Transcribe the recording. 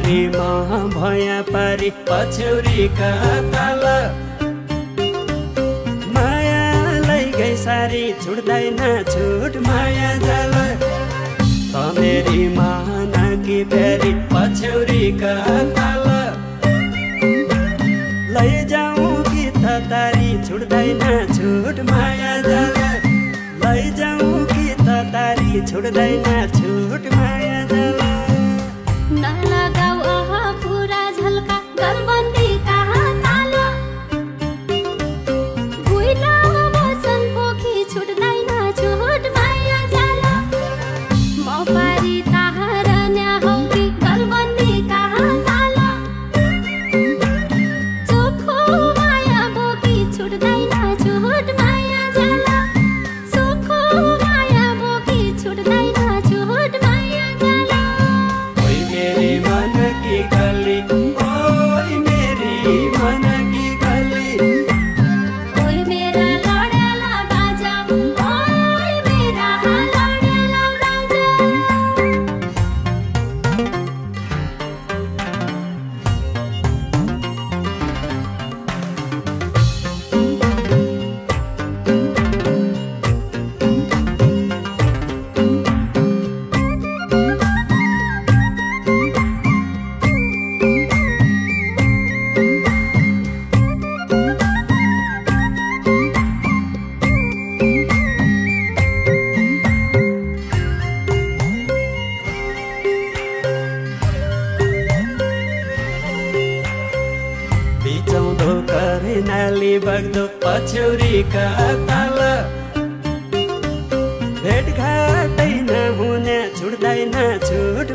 तोरीमा भया पारी पछ्यौरीका तल मायालाई गई सारी छुट्दैन छुट माया जल तमेरी मानकी फेरि पछ्यौरीका तल लैजाऊ कि त तारी छुट्दैन छुट माया जल लैजाऊ कि त तारी छुट्दैन छुट माया जल नलगाऊ पुरा झल्का गलबन्दी कहाँ ताल भुइँला बसन पोखी छुट्दैन छुट माया जल म पारी ताहार न्याहौ कि गलबन्दी कहाँ ताल चोखो माया बोकी छुट्दैन छुट माया जल चोखो माया बोकी छुट्दैन छुट माया जल मेरी मन की गली ओए मेरी मन की गली ओए मेरा लडेला बाजा ओए मेरा लडेला बाजा बिचौँदो करे नाली बग्दो पछ्यौरीका तल भेटघाटै नहुने छुट्दैन छुट